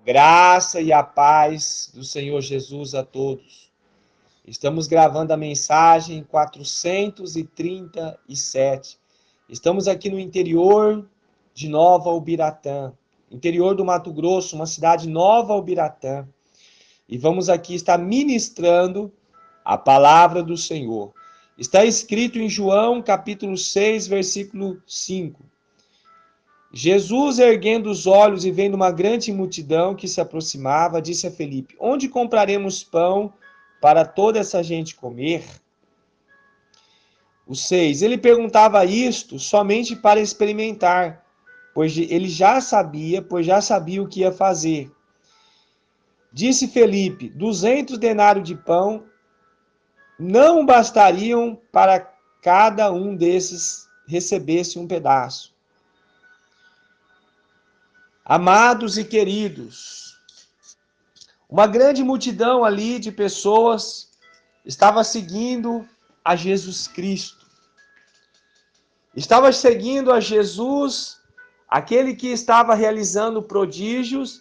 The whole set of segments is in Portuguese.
Graça e a paz do Senhor Jesus a todos. Estamos gravando a mensagem 437. Estamos aqui no interior de Nova Ubiratã, interior do Mato Grosso, uma cidade Nova Ubiratã. E vamos aqui estar ministrando a palavra do Senhor. Está escrito em João, capítulo 6, versículo 5. Jesus, erguendo os olhos e vendo uma grande multidão que se aproximava, disse a Felipe: Onde compraremos pão para toda essa gente comer? O 6. Ele perguntava isto somente para experimentar, pois já sabia o que ia fazer. Disse Felipe: 200 denários de pão não bastariam para cada um desses recebesse um pedaço. Amados e queridos, uma grande multidão ali de pessoas estava seguindo a Jesus Cristo. Estava seguindo a Jesus, aquele que estava realizando prodígios,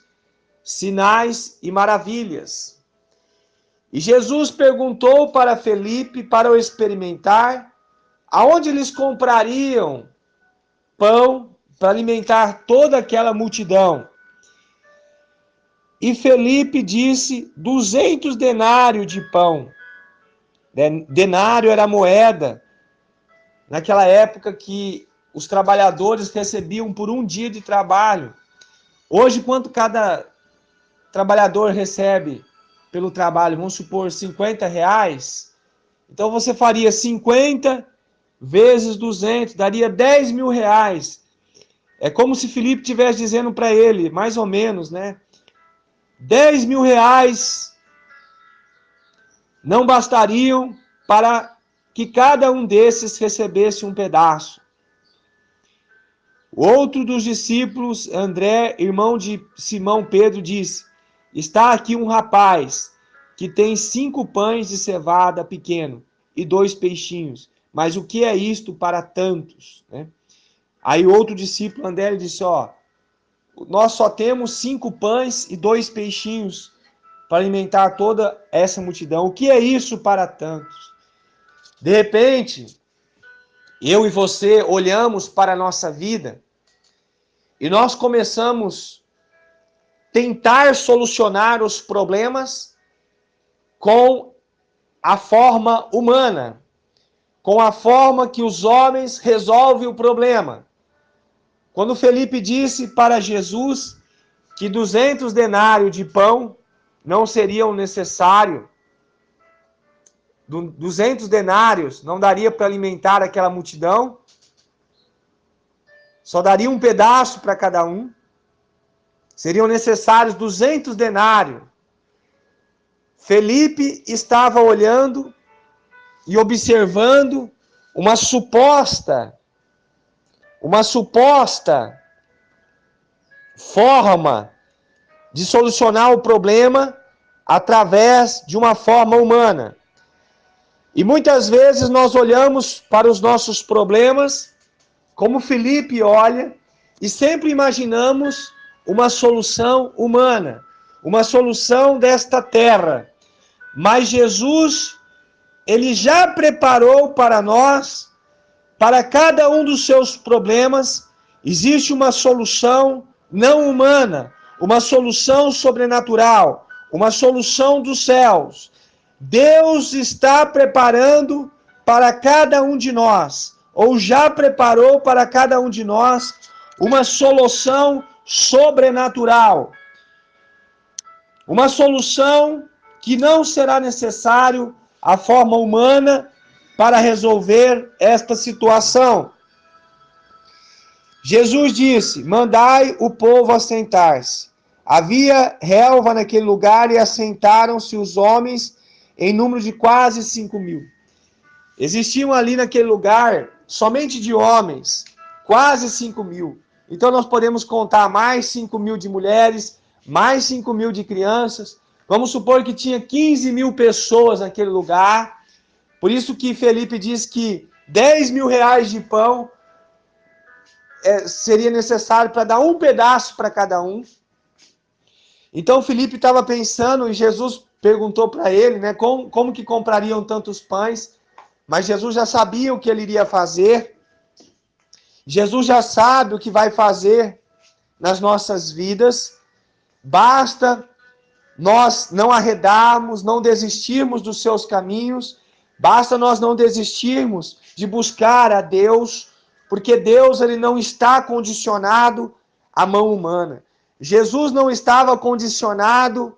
sinais e maravilhas. E Jesus perguntou para Felipe, para o experimentar, aonde eles comprariam pão para alimentar toda aquela multidão. E Felipe disse 200 denários de pão. Denário era moeda, naquela época que os trabalhadores recebiam por um dia de trabalho. Hoje, quanto cada trabalhador recebe pelo trabalho? Vamos supor, R$50. Então você faria 50 vezes 200, daria R$10.000. É como se Felipe estivesse dizendo para ele, mais ou menos, né? R$10.000 não bastariam para que cada um desses recebesse um pedaço. Outro dos discípulos, André, irmão de Simão Pedro, disse: Está aqui um rapaz que tem 5 pães de cevada pequeno e 2 peixinhos. Mas o que é isto para tantos? Né? Aí outro discípulo, André, disse: nós só temos 5 pães e 2 peixinhos para alimentar toda essa multidão. O que é isso para tantos? De repente, eu e você olhamos para a nossa vida e nós começamos a tentar solucionar os problemas com a forma humana, com a forma que os homens resolvem o problema. Quando Felipe disse para Jesus que 200 denários de pão não seriam necessários, 200 denários não daria para alimentar aquela multidão, só daria um pedaço para cada um, seriam necessários 200 denários. Felipe estava olhando e observando uma suposta forma de solucionar o problema através de uma forma humana. E muitas vezes nós olhamos para os nossos problemas como Felipe olha e sempre imaginamos uma solução humana, uma solução desta terra. Mas Jesus, ele já preparou para nós, para cada um dos seus problemas, existe uma solução não humana, uma solução sobrenatural, uma solução dos céus. Deus está preparando para cada um de nós, ou já preparou para cada um de nós, uma solução sobrenatural. Uma solução que não será necessário a forma humana para resolver esta situação. Jesus disse: mandai o povo assentar-se. Havia relva naquele lugar e assentaram-se os homens em número de quase 5.000. Existiam ali naquele lugar, somente de homens, quase 5.000. Então nós podemos contar mais 5.000 de mulheres, mais 5.000 de crianças. Vamos supor que tinha 15.000 pessoas naquele lugar. Por isso que Felipe diz que R$10.000 de pão seria necessário para dar um pedaço para cada um. Então Filipe estava pensando e Jesus perguntou para ele, né, como que comprariam tantos pães, mas Jesus já sabia o que ele iria fazer. Jesus já sabe o que vai fazer nas nossas vidas. Basta nós não arredarmos, não desistirmos dos seus caminhos, basta nós não desistirmos de buscar a Deus, porque Deus ele não está condicionado à mão humana. Jesus não estava condicionado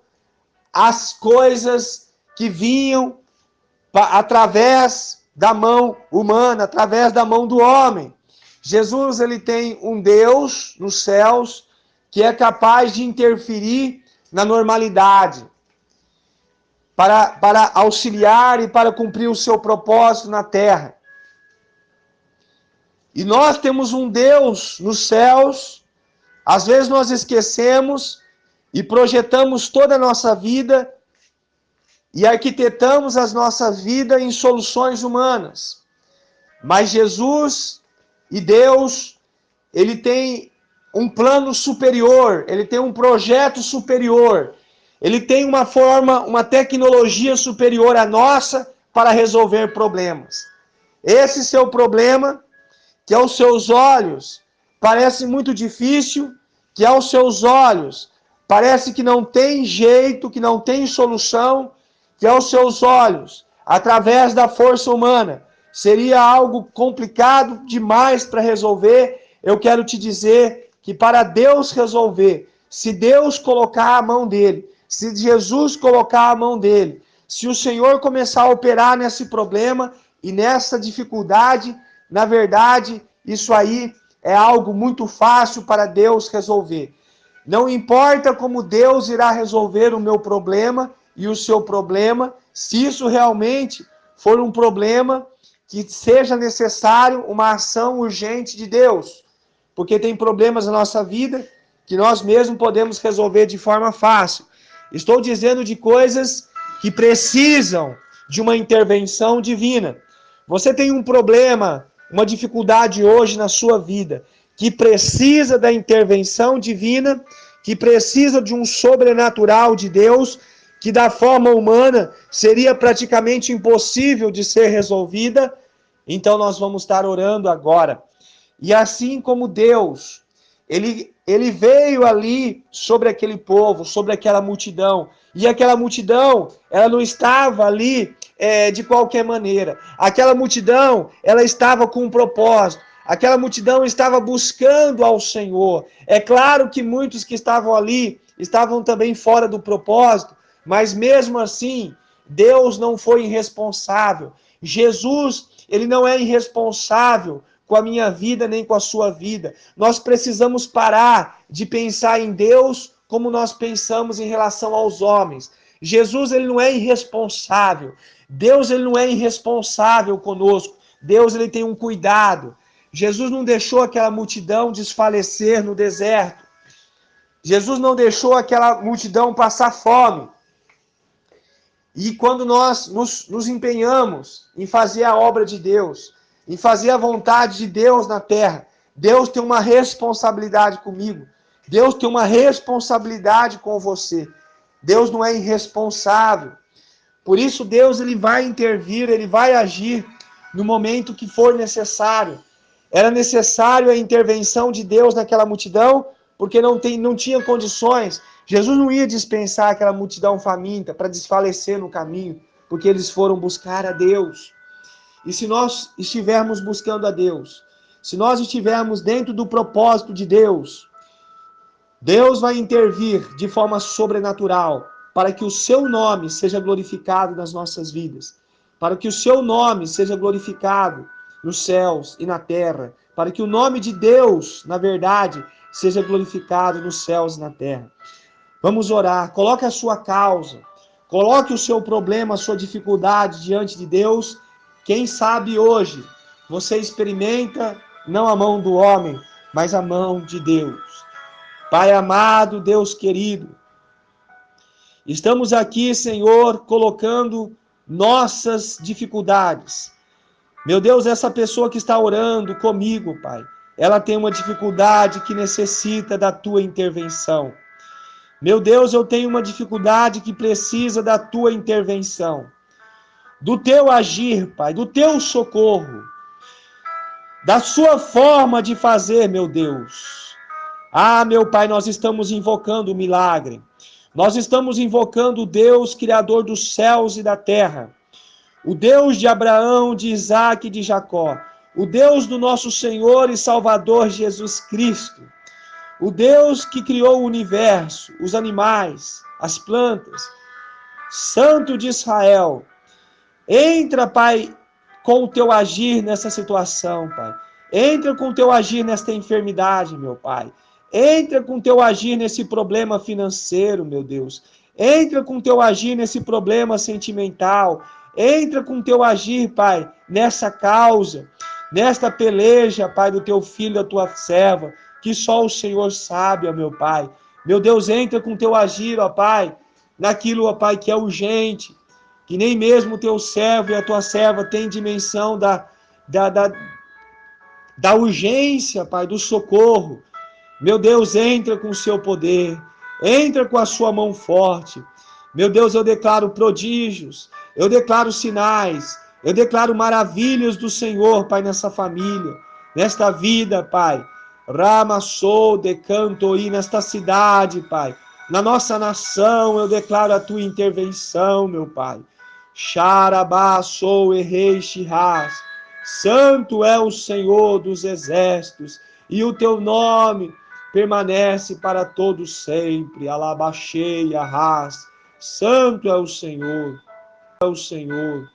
às coisas que vinham através da mão humana, através da mão do homem. Jesus ele tem um Deus nos céus que é capaz de interferir na normalidade, para auxiliar e para cumprir o seu propósito na terra. E nós temos um Deus nos céus, às vezes nós esquecemos e projetamos toda a nossa vida e arquitetamos as nossas vidas em soluções humanas. Mas Jesus e Deus, ele tem um plano superior, ele tem um projeto superior, ele tem uma forma, uma tecnologia superior à nossa para resolver problemas. Esse seu problema, que aos seus olhos parece muito difícil, que aos seus olhos parece que não tem jeito, que não tem solução, que aos seus olhos, através da força humana, seria algo complicado demais para resolver. Eu quero te dizer que para Deus resolver, se Deus colocar a mão dele, se Jesus colocar a mão dele, se o Senhor começar a operar nesse problema e nessa dificuldade, na verdade, isso aí é algo muito fácil para Deus resolver. Não importa como Deus irá resolver o meu problema e o seu problema, se isso realmente for um problema que seja necessário uma ação urgente de Deus. Porque tem problemas na nossa vida que nós mesmos podemos resolver de forma fácil. Estou dizendo de coisas que precisam de uma intervenção divina. Você tem um problema, uma dificuldade hoje na sua vida, que precisa da intervenção divina, que precisa de um sobrenatural de Deus, que da forma humana seria praticamente impossível de ser resolvida. Então nós vamos estar orando agora. E assim como Deus, ele veio ali sobre aquele povo, sobre aquela multidão, e aquela multidão, ela não estava ali de qualquer maneira. Aquela multidão, ela estava com um propósito. Aquela multidão estava buscando ao Senhor. É claro que muitos que estavam ali estavam também fora do propósito, mas mesmo assim, Deus não foi irresponsável. Jesus, ele não é irresponsável com a minha vida, nem com a sua vida. Nós precisamos parar de pensar em Deus como nós pensamos em relação aos homens. Jesus, ele não é irresponsável. Deus, ele não é irresponsável conosco. Deus, ele tem um cuidado. Jesus não deixou aquela multidão desfalecer no deserto. Jesus não deixou aquela multidão passar fome. E quando nós nos empenhamos em fazer a obra de Deus, em fazer a vontade de Deus na terra, Deus tem uma responsabilidade comigo. Deus tem uma responsabilidade com você. Deus não é irresponsável. Por isso Deus ele vai intervir, ele vai agir no momento que for necessário. Era necessário a intervenção de Deus naquela multidão, porque não tinha condições. Jesus não ia dispensar aquela multidão faminta para desfalecer no caminho, porque eles foram buscar a Deus. E se nós estivermos buscando a Deus, se nós estivermos dentro do propósito de Deus, Deus vai intervir de forma sobrenatural para que o seu nome seja glorificado nas nossas vidas, para que o seu nome seja glorificado nos céus e na terra, para que o nome de Deus, na verdade, seja glorificado nos céus e na terra. Vamos orar. Coloque a sua causa, coloque o seu problema, a sua dificuldade diante de Deus. Quem sabe hoje você experimenta não a mão do homem, mas a mão de Deus. Pai amado, Deus querido, estamos aqui, Senhor, colocando nossas dificuldades. Meu Deus, essa pessoa que está orando comigo, Pai, ela tem uma dificuldade que necessita da tua intervenção. Meu Deus, eu tenho uma dificuldade que precisa da tua intervenção, do teu agir, Pai, do teu socorro, da sua forma de fazer, meu Deus. Ah, meu Pai, nós estamos invocando o milagre. Nós estamos invocando o Deus Criador dos céus e da terra, o Deus de Abraão, de Isaac e de Jacó, o Deus do nosso Senhor e Salvador Jesus Cristo, o Deus que criou o universo, os animais, as plantas, Santo de Israel. Entra, Pai, com o teu agir nessa situação, Pai. Entra com o teu agir nesta enfermidade, meu Pai. Entra com o teu agir nesse problema financeiro, meu Deus. Entra com o teu agir nesse problema sentimental. Entra com o teu agir, Pai, nessa causa, nesta peleja, Pai, do teu filho, da tua serva, que só o Senhor sabe, ó meu Pai. Meu Deus, entra com o teu agir, ó Pai, naquilo, ó Pai, que é urgente, que nem mesmo o teu servo e a tua serva têm dimensão da urgência, Pai, do socorro. Meu Deus, entra com o seu poder, entra com a sua mão forte. Meu Deus, eu declaro prodígios, eu declaro sinais, eu declaro maravilhas do Senhor, Pai, nessa família, nesta vida, Pai. Rama sou de canto e nesta cidade, Pai. Na nossa nação, eu declaro a tua intervenção, meu Pai. Xarabá sou e rei Shihás. Santo é o Senhor dos exércitos, e o teu nome permanece para todos sempre. Alabaxei, arras. Santo é o Senhor, é o Senhor.